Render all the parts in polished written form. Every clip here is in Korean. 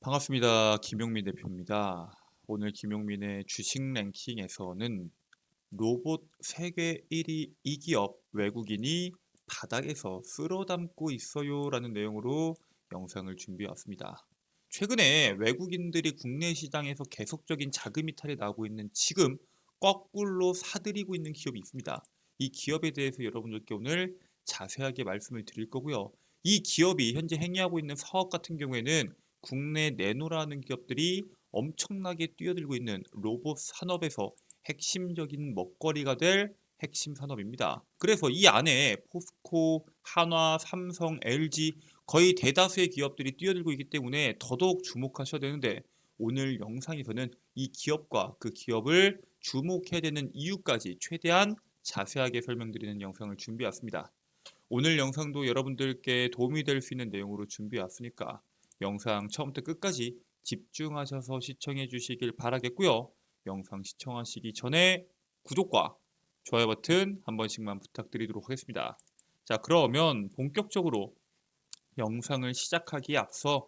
반갑습니다. 김용민 대표입니다. 오늘 김용민의 주식 랭킹에서는 로봇 세계 1위 이 기업 외국인이 바닥에서 쓸어담고 있어요라는 내용으로 영상을 준비해 왔습니다. 최근에 외국인들이 국내 시장에서 계속적인 자금 이탈이 나고 있는 지금 거꾸로 사들이고 있는 기업이 있습니다. 이 기업에 대해서 여러분들께 오늘 자세하게 말씀을 드릴 거고요. 이 기업이 현재 행위하고 있는 사업 같은 경우에는 국내 내노라는 기업들이 엄청나게 뛰어들고 있는 로봇 산업에서 핵심적인 먹거리가 될 핵심 산업입니다. 그래서 이 안에 포스코, 한화, 삼성, LG 거의 대다수의 기업들이 뛰어들고 있기 때문에 더더욱 주목하셔야 되는데 오늘 영상에서는 이 기업과 그 기업을 주목해야 되는 이유까지 최대한 자세하게 설명드리는 영상을 준비해왔습니다. 오늘 영상도 여러분들께 도움이 될 수 있는 내용으로 준비해왔으니까 영상 처음부터 끝까지 집중하셔서 시청해 주시길 바라겠고요. 영상 시청하시기 전에 구독과 좋아요 버튼 한 번씩만 부탁드리도록 하겠습니다. 자, 그러면 본격적으로 영상을 시작하기에 앞서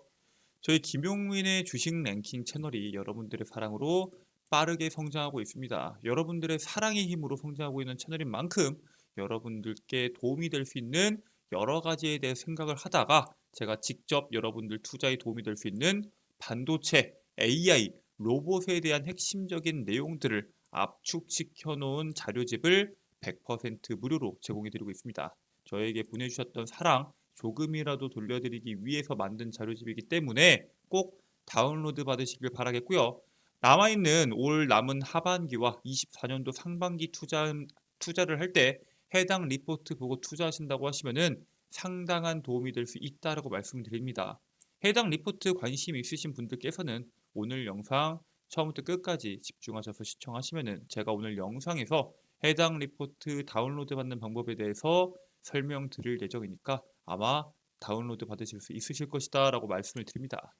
저희 김용민의 주식 랭킹 채널이 여러분들의 사랑으로 빠르게 성장하고 있습니다. 여러분들의 사랑의 힘으로 성장하고 있는 채널인 만큼 여러분들께 도움이 될 수 있는 여러 가지에 대해 생각을 하다가 제가 직접 여러분들 투자에 도움이 될 수 있는 반도체, AI, 로봇에 대한 핵심적인 내용들을 압축시켜 놓은 자료집을 100% 무료로 제공해 드리고 있습니다. 저에게 보내주셨던 사랑 조금이라도 돌려드리기 위해서 만든 자료집이기 때문에 꼭 다운로드 받으시길 바라겠고요. 남아있는 올 남은 하반기와 24년도 상반기 투자를 할 때 해당 리포트 보고 투자하신다고 하시면은 상당한 도움이 될 수 있다라고 말씀드립니다. 해당 리포트 관심 있으신 분들께서는 오늘 영상 처음부터 끝까지 집중하셔서 시청하시면은 제가 오늘 영상에서 해당 리포트 다운로드 받는 방법에 대해서 설명드릴 예정이니까 아마 다운로드 받으실 수 있으실 것이다 라고 말씀을 드립니다.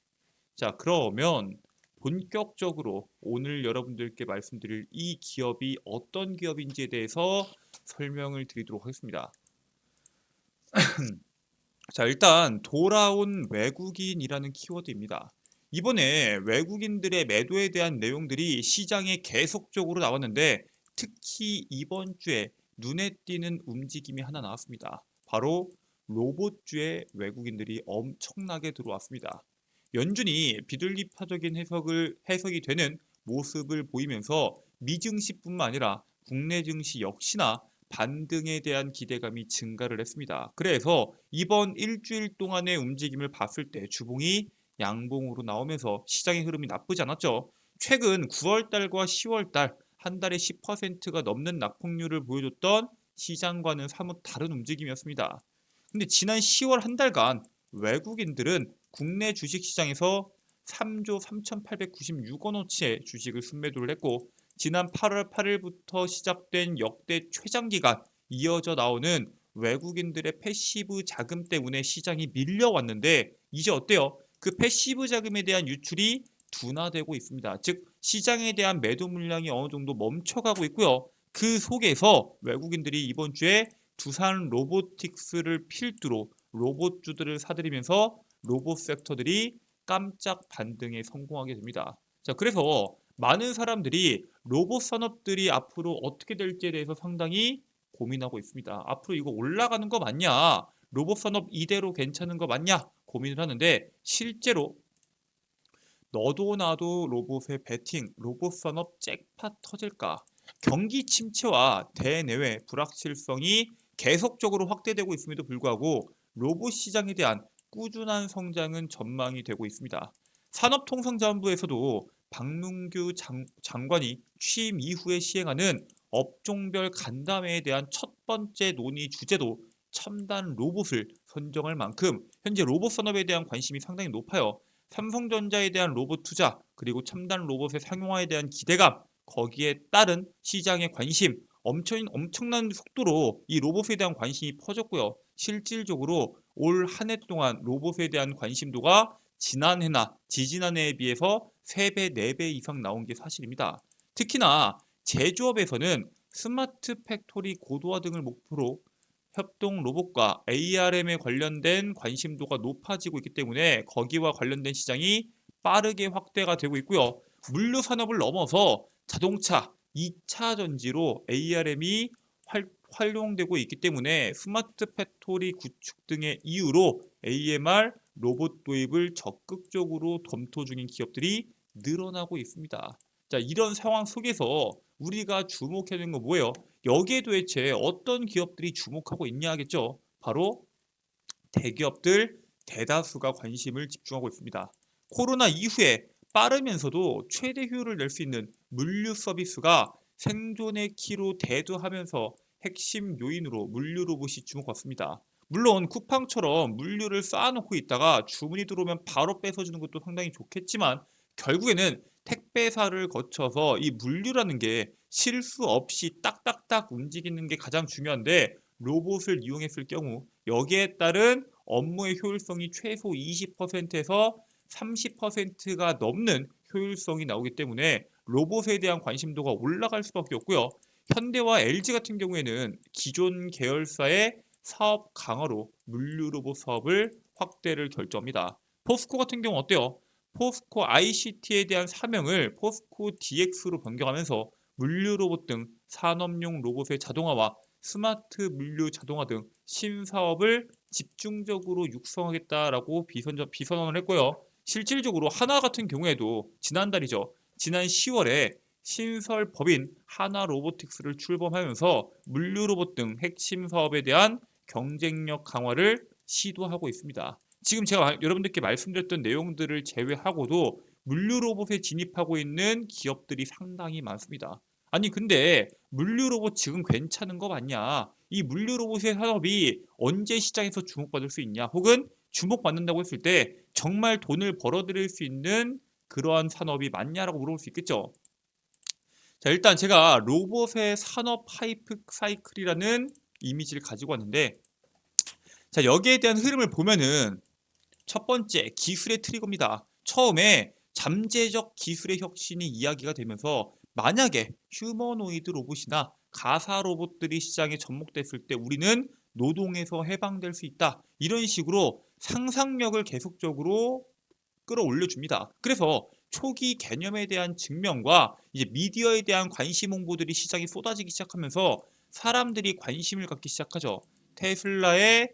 자, 그러면 본격적으로 오늘 여러분들께 말씀드릴 이 기업이 어떤 기업인지에 대해서 설명을 드리도록 하겠습니다. 자, 일단 돌아온 외국인이라는 키워드입니다. 이번에 외국인들의 매도에 대한 내용들이 시장에 계속적으로 나왔는데 특히 이번 주에 눈에 띄는 움직임이 하나 나왔습니다. 바로 로봇주에 외국인들이 엄청나게 들어왔습니다. 연준이 비둘기파적인 해석이 되는 모습을 보이면서 미증시뿐만 아니라 국내 증시 역시나 반등에 대한 기대감이 증가를 했습니다. 그래서 이번 일주일 동안의 움직임을 봤을 때 주봉이 양봉으로 나오면서 시장의 흐름이 나쁘지 않았죠. 최근 9월달과 10월달 한 달에 10%가 넘는 낙폭률을 보여줬던 시장과는 사뭇 다른 움직임이었습니다. 근데 지난 10월 한 달간 외국인들은 국내 주식시장에서 3조 3,896억 원어치의 주식을 순매도를 했고 지난 8월 8일부터 시작된 역대 최장기간 이어져 나오는 외국인들의 패시브 자금 때문에 시장이 밀려왔는데 이제 어때요? 그 패시브 자금에 대한 유출이 둔화되고 있습니다. 즉 시장에 대한 매도 물량이 어느 정도 멈춰가고 있고요. 그 속에서 외국인들이 이번 주에 두산 로보틱스를 필두로 로봇주들을 사들이면서 로봇 섹터들이 깜짝 반등에 성공하게 됩니다. 자, 그래서 많은 사람들이 로봇 산업들이 앞으로 어떻게 될지에 대해서 상당히 고민하고 있습니다. 앞으로 이거 올라가는 거 맞냐? 로봇 산업 이대로 괜찮은 거 맞냐? 고민을 하는데 실제로 너도 나도 로봇의 베팅, 로봇 산업 잭팟 터질까? 경기 침체와 대내외 불확실성이 계속적으로 확대되고 있음에도 불구하고 로봇 시장에 대한 꾸준한 성장은 전망이 되고 있습니다. 산업통상자원부에서도 박문규 장관이 취임 이후에 시행하는 업종별 간담회에 대한 첫 번째 논의 주제도 첨단 로봇을 선정할 만큼 현재 로봇 산업에 대한 관심이 상당히 높아요. 삼성전자에 대한 로봇 투자 그리고 첨단 로봇의 상용화에 대한 기대감 거기에 따른 시장의 관심 엄청난 속도로 이 로봇에 대한 관심이 퍼졌고요. 실질적으로 올 한 해 동안 로봇에 대한 관심도가 지난해나 지지난해에 비해서 3배, 4배 이상 나온 게 사실입니다. 특히나 제조업에서는 스마트 팩토리 고도화 등을 목표로 협동 로봇과 ARM에 관련된 관심도가 높아지고 있기 때문에 거기와 관련된 시장이 빠르게 확대가 되고 있고요. 물류 산업을 넘어서 자동차, 2차 전지로 ARM이 활용되고 있기 때문에 스마트 팩토리 구축 등의 이유로 AMR 로봇 도입을 적극적으로 검토 중인 기업들이 늘어나고 있습니다. 자, 이런 상황 속에서 우리가 주목해야 되는 건 뭐예요? 여기에 도대체 어떤 기업들이 주목하고 있냐 하겠죠? 바로 대기업들 대다수가 관심을 집중하고 있습니다. 코로나 이후에 빠르면서도 최대 효율을 낼 수 있는 물류 서비스가 생존의 키로 대두하면서 핵심 요인으로 물류 로봇이 주목받습니다. 물론 쿠팡처럼 물류를 쌓아놓고 있다가 주문이 들어오면 바로 뺏어주는 것도 상당히 좋겠지만 결국에는 택배사를 거쳐서 이 물류라는 게 실수 없이 딱딱딱 움직이는 게 가장 중요한데 로봇을 이용했을 경우 여기에 따른 업무의 효율성이 최소 20%에서 30%가 넘는 효율성이 나오기 때문에 로봇에 대한 관심도가 올라갈 수밖에 없고요. 현대와 LG 같은 경우에는 기존 계열사의 사업 강화로 물류 로봇 사업을 확대를 결정합니다. 포스코 같은 경우 어때요? 포스코 ICT에 대한 사명을 포스코 DX로 변경하면서 물류 로봇 등 산업용 로봇의 자동화와 스마트 물류 자동화 등 신사업을 집중적으로 육성하겠다라고 비선언을 했고요. 실질적으로 하나 같은 경우에도 지난달이죠. 지난 10월에 신설 법인 하나 로보틱스를 출범하면서 물류 로봇 등 핵심 사업에 대한 경쟁력 강화를 시도하고 있습니다. 지금 제가 여러분들께 말씀드렸던 내용들을 제외하고도 물류 로봇에 진입하고 있는 기업들이 상당히 많습니다. 아니 근데 물류 로봇 지금 괜찮은 거 맞냐? 이 물류 로봇의 산업이 언제 시장에서 주목받을 수 있냐? 혹은 주목받는다고 했을 때 정말 돈을 벌어들일 수 있는 그러한 산업이 맞냐라고 물어볼 수 있겠죠. 자, 일단 제가 로봇의 산업 하이프 사이클이라는 이미지를 가지고 왔는데 자, 여기에 대한 흐름을 보면은 첫 번째 기술의 트리거입니다. 처음에 잠재적 기술의 혁신이 이야기가 되면서 만약에 휴머노이드 로봇이나 가사 로봇들이 시장에 접목됐을 때 우리는 노동에서 해방될 수 있다. 이런 식으로 상상력을 계속적으로 끌어올려 줍니다. 그래서 초기 개념에 대한 증명과 이제 미디어에 대한 관심 홍보들이 시장에 쏟아지기 시작하면서 사람들이 관심을 갖기 시작하죠. 테슬라의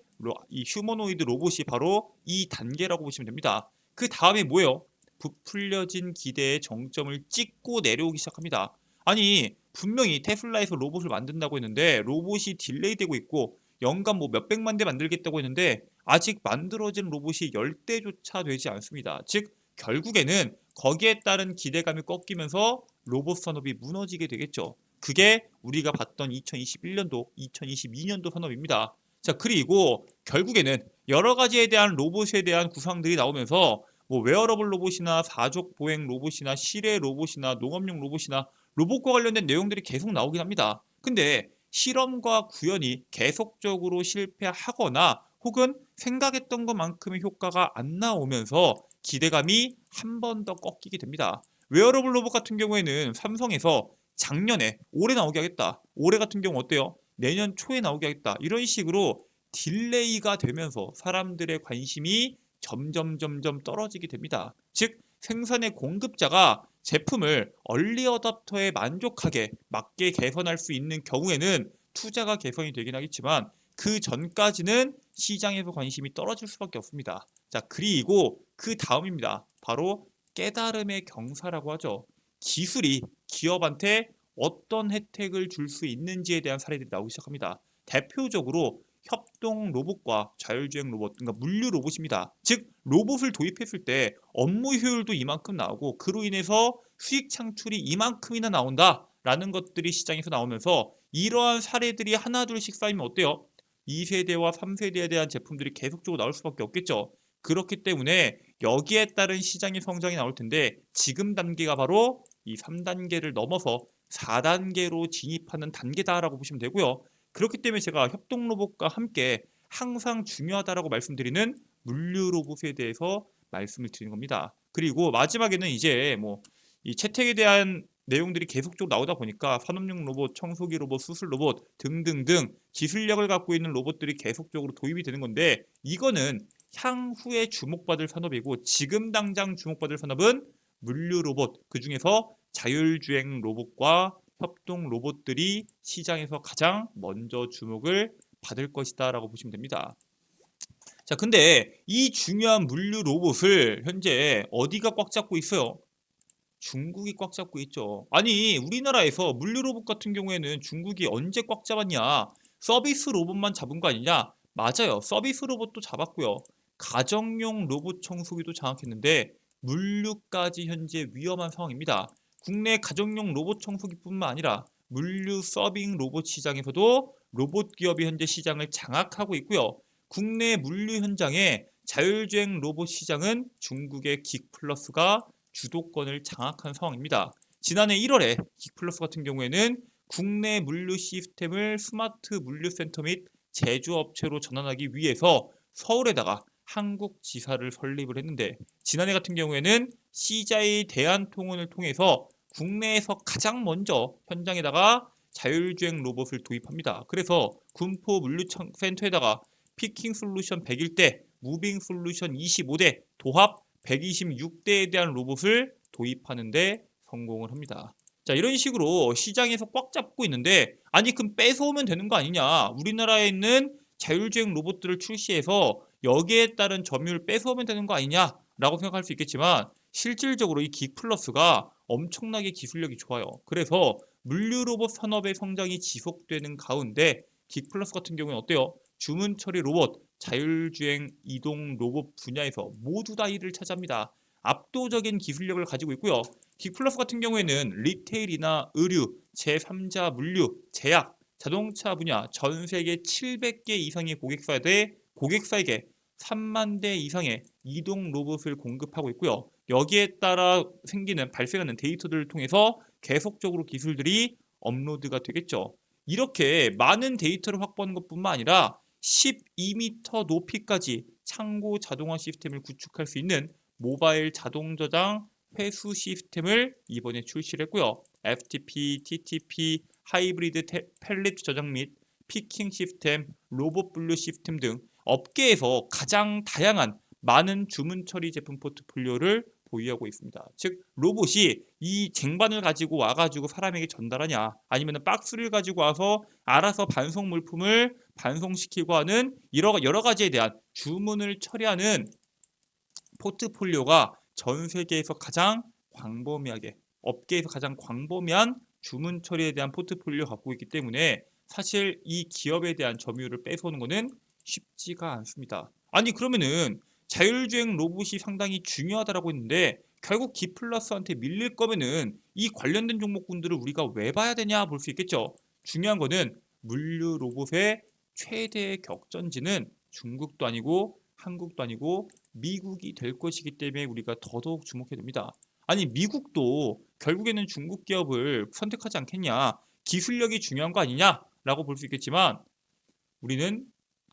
이 휴머노이드 로봇이 바로 이 단계라고 보시면 됩니다. 그 다음에 뭐예요? 부풀려진 기대의 정점을 찍고 내려오기 시작합니다. 아니 분명히 테슬라에서 로봇을 만든다고 했는데 로봇이 딜레이되고 있고 연간 뭐 몇백만 대 만들겠다고 했는데 아직 만들어진 로봇이 10대조차 되지 않습니다. 즉 결국에는 거기에 따른 기대감이 꺾이면서 로봇 산업이 무너지게 되겠죠. 그게 우리가 봤던 2021년도, 2022년도 산업입니다. 자, 그리고 결국에는 여러 가지에 대한 로봇에 대한 구상들이 나오면서 뭐 웨어러블 로봇이나 사족 보행 로봇이나 실외 로봇이나 농업용 로봇이나 로봇과 관련된 내용들이 계속 나오긴 합니다. 근데 실험과 구현이 계속적으로 실패하거나 혹은 생각했던 것만큼의 효과가 안 나오면서 기대감이 한 번 더 꺾이게 됩니다. 웨어러블 로봇 같은 경우에는 삼성에서 작년에 올해 나오게 하겠다. 올해 같은 경우 어때요? 내년 초에 나오게 하겠다. 이런 식으로 딜레이가 되면서 사람들의 관심이 점점 떨어지게 됩니다. 즉 생산의 공급자가 제품을 얼리 어답터에 만족하게 맞게 개선할 수 있는 경우에는 투자가 개선이 되긴 하겠지만 그 전까지는 시장에서 관심이 떨어질 수밖에 없습니다. 자, 그리고 그 다음입니다. 바로 깨달음의 경사라고 하죠. 기술이 기업한테 어떤 혜택을 줄 수 있는지에 대한 사례들이 나오기 시작합니다. 대표적으로 협동 로봇과 자율주행 로봇, 그러니까 물류 로봇입니다. 즉 로봇을 도입했을 때 업무 효율도 이만큼 나오고 그로 인해서 수익 창출이 이만큼이나 나온다라는 것들이 시장에서 나오면서 이러한 사례들이 하나 둘씩 쌓이면 어때요? 2세대와 3세대에 대한 제품들이 계속적으로 나올 수밖에 없겠죠. 그렇기 때문에 여기에 따른 시장의 성장이 나올 텐데 지금 단계가 바로 이 3단계를 넘어서 4단계로 진입하는 단계다라고 보시면 되고요. 그렇기 때문에 제가 협동 로봇과 함께 항상 중요하다라고 말씀드리는 물류 로봇에 대해서 말씀을 드리는 겁니다. 그리고 마지막에는 이제 뭐 이 채택에 대한 내용들이 계속적으로 나오다 보니까 산업용 로봇, 청소기 로봇, 수술 로봇 등등등 기술력을 갖고 있는 로봇들이 계속적으로 도입이 되는 건데 이거는 향후에 주목받을 산업이고 지금 당장 주목받을 산업은 물류 로봇, 그중에서 자율주행 로봇과 협동 로봇들이 시장에서 가장 먼저 주목을 받을 것이다 라고 보시면 됩니다. 자, 근데 이 중요한 물류 로봇을 현재 어디가 꽉 잡고 있어요? 중국이 꽉 잡고 있죠. 아니, 우리나라에서 물류 로봇 같은 경우에는 중국이 언제 꽉 잡았냐? 서비스 로봇만 잡은 거 아니냐? 맞아요. 서비스 로봇도 잡았고요. 가정용 로봇 청소기도 장악했는데 물류까지 현재 위험한 상황입니다. 국내 가정용 로봇 청소기뿐만 아니라 물류 서빙 로봇 시장에서도 로봇 기업이 현재 시장을 장악하고 있고요. 국내 물류 현장의 자율주행 로봇 시장은 중국의 긱플러스가 주도권을 장악한 상황입니다. 지난해 1월에 긱플러스 같은 경우에는 국내 물류 시스템을 스마트 물류센터 및 제조업체로 전환하기 위해서 서울에다가 한국 지사를 설립을 했는데 지난해 같은 경우에는 시자의 대한통운을 통해서 국내에서 가장 먼저 현장에다가 자율주행 로봇을 도입합니다. 그래서 군포 물류센터에다가 피킹 솔루션 101대, 무빙 솔루션 25대, 도합 126대에 대한 로봇을 도입하는데 성공을 합니다. 자, 이런 식으로 시장에서 꽉 잡고 있는데 아니 그럼 뺏어오면 되는 거 아니냐? 우리나라에 있는 자율주행 로봇들을 출시해서 여기에 따른 점유율 뺏어오면 되는 거 아니냐라고 생각할 수 있겠지만 실질적으로 이 긱플러스가 엄청나게 기술력이 좋아요. 그래서 물류 로봇 산업의 성장이 지속되는 가운데 긱플러스 같은 경우는 어때요? 주문 처리 로봇, 자율주행 이동 로봇 분야에서 모두 다 1위를 차지합니다. 압도적인 기술력을 가지고 있고요. 긱플러스 같은 경우에는 리테일이나 의류, 제3자 물류, 제약, 자동차 분야 전 세계 700개 이상의 고객사에게 3만 대 이상의 이동 로봇을 공급하고 있고요. 여기에 따라 발생하는 데이터들을 통해서 계속적으로 기술들이 업로드가 되겠죠. 이렇게 많은 데이터를 확보하는 것뿐만 아니라 12m 높이까지 창고 자동화 시스템을 구축할 수 있는 모바일 자동 저장 회수 시스템을 이번에 출시를 했고요. FTP, TTP, 하이브리드 펠릿 저장 및 피킹 시스템, 로봇 분류 시스템 등 업계에서 가장 다양한 많은 주문 처리 제품 포트폴리오를 보유하고 있습니다. 즉 로봇이 이 쟁반을 가지고 와가지고 사람에게 전달하냐 아니면 박스를 가지고 와서 알아서 반송 물품을 반송시키고 하는 여러 가지에 대한 주문을 처리하는 포트폴리오가 전 세계에서 가장 광범위하게 업계에서 가장 광범위한 주문 처리에 대한 포트폴리오 갖고 있기 때문에 사실 이 기업에 대한 점유율을 뺏어오는 것은 쉽지가 않습니다. 아니 그러면은 자율주행 로봇이 상당히 중요하다라고 했는데 결국 긱플러스한테 밀릴 거면은 이 관련된 종목군들을 우리가 왜 봐야 되냐 볼 수 있겠죠. 중요한 거는 물류 로봇의 최대 격전지는 중국도 아니고 한국도 아니고 미국이 될 것이기 때문에 우리가 더더욱 주목해야 됩니다. 아니 미국도 결국에는 중국 기업을 선택하지 않겠냐? 기술력이 중요한 거 아니냐라고 볼 수 있겠지만 우리는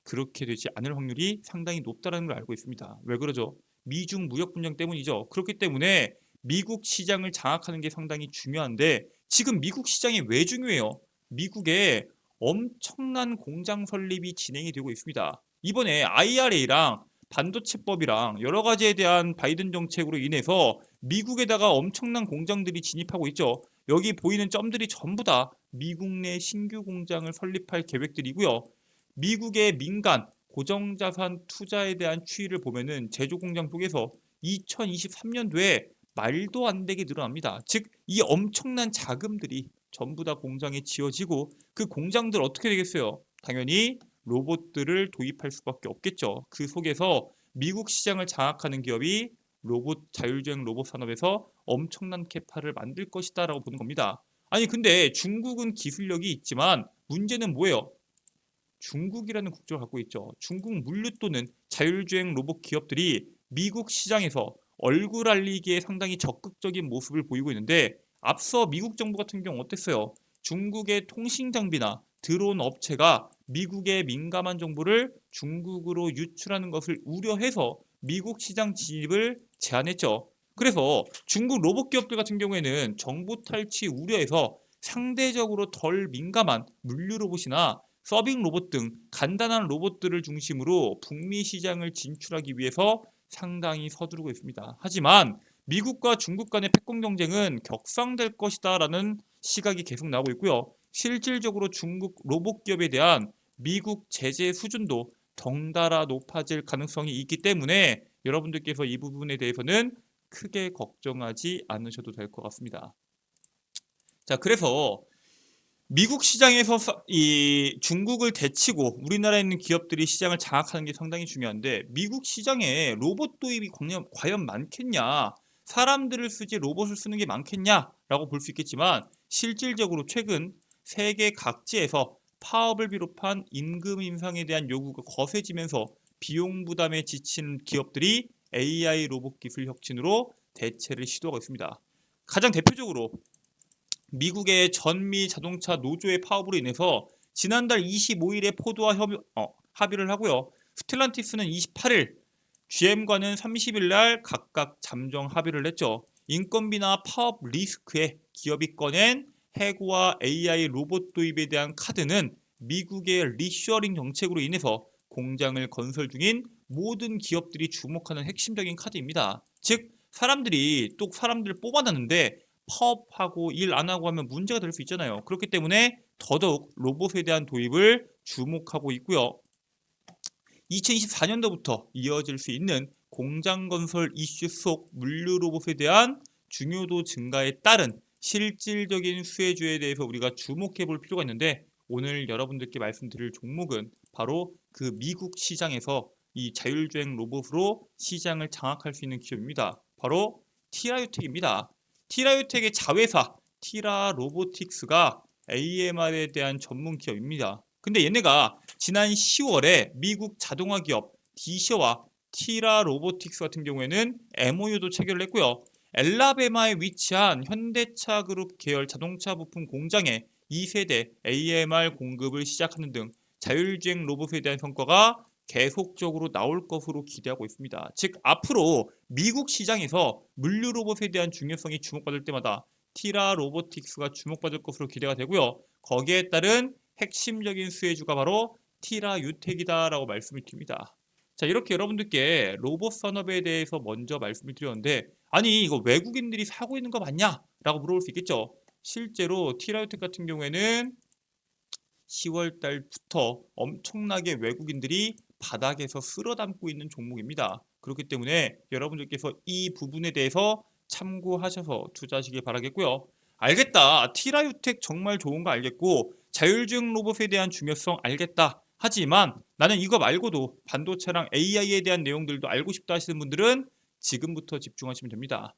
그렇게 되지 않을 확률이 상당히 높다는 걸 알고 있습니다. 왜 그러죠? 미중 무역 분쟁 때문이죠. 그렇기 때문에 미국 시장을 장악하는 게 상당히 중요한데 지금 미국 시장이 왜 중요해요? 미국에 엄청난 공장 설립이 진행이 되고 있습니다. 이번에 IRA랑 반도체법이랑 여러 가지에 대한 바이든 정책으로 인해서 미국에다가 엄청난 공장들이 진입하고 있죠. 여기 보이는 점들이 전부 다 미국 내 신규 공장을 설립할 계획들이고요. 미국의 민간 고정자산 투자에 대한 추이를 보면은 제조 공장 쪽에서 2023년도에 말도 안 되게 늘어납니다. 즉, 이 엄청난 자금들이 전부 다 공장에 지어지고 그 공장들 어떻게 되겠어요? 당연히 로봇들을 도입할 수밖에 없겠죠. 그 속에서 미국 시장을 장악하는 기업이 자율주행 로봇 산업에서 엄청난 캐파를 만들 것이다라고 보는 겁니다. 아니 근데 중국은 기술력이 있지만 문제는 뭐예요? 중국이라는 국적을 갖고 있죠. 중국 물류 또는 자율주행 로봇 기업들이 미국 시장에서 얼굴 알리기에 상당히 적극적인 모습을 보이고 있는데 앞서 미국 정부 같은 경우 어땠어요? 중국의 통신 장비나 드론 업체가 미국의 민감한 정보를 중국으로 유출하는 것을 우려해서 미국 시장 진입을 제한했죠. 그래서 중국 로봇 기업들 같은 경우에는 정보 탈취 우려에서 상대적으로 덜 민감한 물류 로봇이나 서빙 로봇 등 간단한 로봇들을 중심으로 북미 시장을 진출하기 위해서 상당히 서두르고 있습니다. 하지만 미국과 중국 간의 패권 경쟁은 격상될 것이다라는 시각이 계속 나오고 있고요. 실질적으로 중국 로봇 기업에 대한 미국 제재 수준도 덩달아 높아질 가능성이 있기 때문에 여러분들께서 이 부분에 대해서는 크게 걱정하지 않으셔도 될 것 같습니다. 자, 그래서 미국 시장에서 이 중국을 대치고 우리나라에 있는 기업들이 시장을 장악하는 게 상당히 중요한데 미국 시장에 로봇 도입이 과연 많겠냐? 사람들을 쓰지 로봇을 쓰는 게 많겠냐라고 볼 수 있겠지만 실질적으로 최근 세계 각지에서 파업을 비롯한 임금 인상에 대한 요구가 거세지면서 비용 부담에 지친 기업들이 AI 로봇 기술 혁신으로 대체를 시도하고 있습니다. 가장 대표적으로 미국의 전미 자동차 노조의 파업으로 인해서 지난달 25일에 포드와 합의를 하고요. 스텔란티스는 28일, GM과는 30일 날 각각 잠정 합의를 냈죠. 인건비나 파업 리스크에 기업이 꺼낸 해고와 AI 로봇 도입에 대한 카드는 미국의 리셔링 정책으로 인해서 공장을 건설 중인 모든 기업들이 주목하는 핵심적인 카드입니다. 즉 사람들이 또 사람들을 뽑아놨는데 파업하고 일 안 하고 하면 문제가 될 수 있잖아요. 그렇기 때문에 더더욱 로봇에 대한 도입을 주목하고 있고요. 2024년도부터 이어질 수 있는 공장 건설 이슈 속 물류 로봇에 대한 중요도 증가에 따른 실질적인 수혜주에 대해서 우리가 주목해 볼 필요가 있는데 오늘 여러분들께 말씀드릴 종목은 바로 그 미국 시장에서 이 자율주행 로봇으로 시장을 장악할 수 있는 기업입니다. 바로 티라유텍입니다. 티라유텍의 자회사 티라 로보틱스가 AMR에 대한 전문 기업입니다. 근데 얘네가 지난 10월에 미국 자동화 기업 디셔와 티라 로보틱스 같은 경우에는 MOU도 체결을 했고요. 엘라베마에 위치한 현대차 그룹 계열 자동차 부품 공장에 2세대 AMR 공급을 시작하는 등 자율주행 로봇에 대한 성과가 계속적으로 나올 것으로 기대하고 있습니다. 즉 앞으로 미국 시장에서 물류 로봇에 대한 중요성이 주목받을 때마다 티라 로보틱스가 주목받을 것으로 기대가 되고요. 거기에 따른 핵심적인 수혜주가 바로 티라 유텍이다라고 말씀을 드립니다. 자, 이렇게 여러분들께 로봇 산업에 대해서 먼저 말씀을 드렸는데 아니 이거 외국인들이 사고 있는 거 맞냐? 라고 물어볼 수 있겠죠. 실제로 티라 유텍 같은 경우에는 10월 달부터 엄청나게 외국인들이 바닥에서 쓸어 담고 있는 종목입니다. 그렇기 때문에 여러분들께서 이 부분에 대해서 참고하셔서 투자하시길 바라겠고요. 알겠다. 티라유텍 정말 좋은 거 알겠고 자율주행 로봇에 대한 중요성 알겠다. 하지만 나는 이거 말고도 반도체랑 AI에 대한 내용들도 알고 싶다 하시는 분들은 지금부터 집중하시면 됩니다.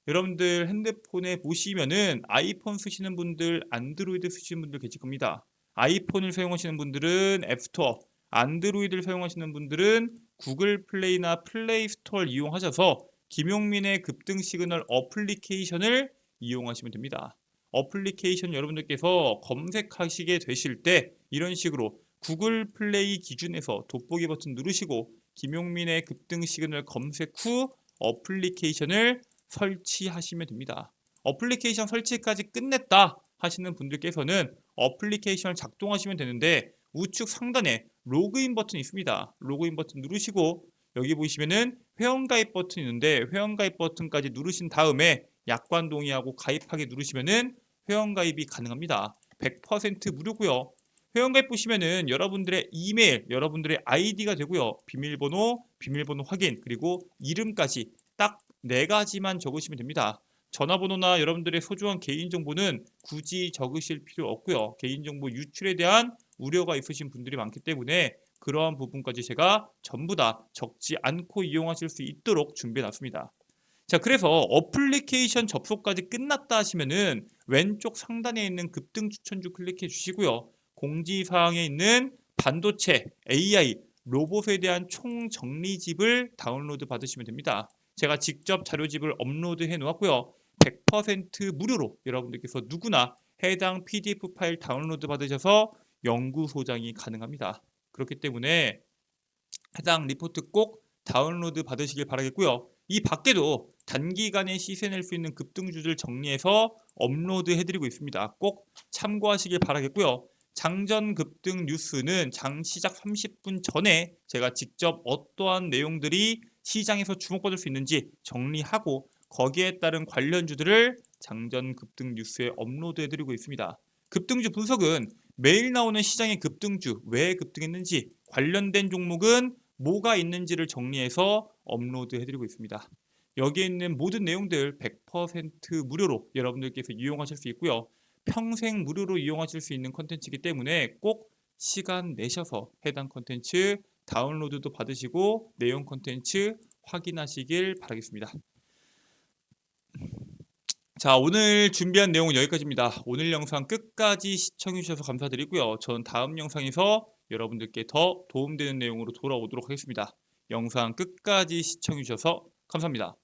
여러분들 핸드폰에 보시면은 아이폰 쓰시는 분들, 안드로이드 쓰시는 분들 계실 겁니다. 아이폰을 사용하시는 분들은 앱스토어, 안드로이드를 사용하시는 분들은 구글 플레이나 플레이 스토어를 이용하셔서 김용민의 급등 시그널 어플리케이션을 이용하시면 됩니다. 어플리케이션 여러분들께서 검색하시게 되실 때 이런 식으로 구글 플레이 기준에서 돋보기 버튼 누르시고 김용민의 급등 시그널 검색 후 어플리케이션을 설치하시면 됩니다. 어플리케이션 설치까지 끝냈다 하시는 분들께서는 어플리케이션을 작동하시면 되는데 우측 상단에 로그인 버튼이 있습니다. 로그인 버튼 누르시고 여기 보시면은 회원가입 버튼이 있는데 회원가입 버튼까지 누르신 다음에 약관 동의하고 가입하기 누르시면은 회원가입이 가능합니다. 100% 무료고요. 회원가입 보시면은 여러분들의 이메일, 여러분들의 아이디가 되고요. 비밀번호 확인, 그리고 이름까지 딱 4가지만 적으시면 됩니다. 전화번호나 여러분들의 소중한 개인정보는 굳이 적으실 필요 없고요. 개인정보 유출에 대한 우려가 있으신 분들이 많기 때문에 그러한 부분까지 제가 전부 다 적지 않고 이용하실 수 있도록 준비해 놨습니다. 자, 그래서 어플리케이션 접속까지 끝났다 하시면은 왼쪽 상단에 있는 급등 추천주 클릭해 주시고요. 공지사항에 있는 반도체, AI, 로봇에 대한 총정리집을 다운로드 받으시면 됩니다. 제가 직접 자료집을 업로드해 놓았고요. 100% 무료로 여러분들께서 누구나 해당 PDF 파일 다운로드 받으셔서 연구 소장이 가능합니다. 그렇기 때문에 해당 리포트 꼭 다운로드 받으시길 바라겠고요. 이 밖에도 단기간에 시세 낼 수 있는 급등주들 정리해서 업로드 해드리고 있습니다. 꼭 참고하시길 바라겠고요. 장전 급등 뉴스는 장 시작 30분 전에 제가 직접 어떠한 내용들이 시장에서 주목받을 수 있는지 정리하고 거기에 따른 관련주들을 장전 급등 뉴스에 업로드해드리고 있습니다. 급등주 분석은 매일 나오는 시장의 급등주, 왜 급등했는지, 관련된 종목은 뭐가 있는지를 정리해서 업로드해드리고 있습니다. 여기에 있는 모든 내용들 100% 무료로 여러분들께서 이용하실 수 있고요. 평생 무료로 이용하실 수 있는 컨텐츠이기 때문에 꼭 시간 내셔서 해당 컨텐츠 다운로드도 받으시고 내용 컨텐츠 확인하시길 바라겠습니다. 자, 오늘 준비한 내용은 여기까지입니다. 오늘 영상 끝까지 시청해 주셔서 감사드리고요. 전 다음 영상에서 여러분들께 더 도움되는 내용으로 돌아오도록 하겠습니다. 영상 끝까지 시청해 주셔서 감사합니다.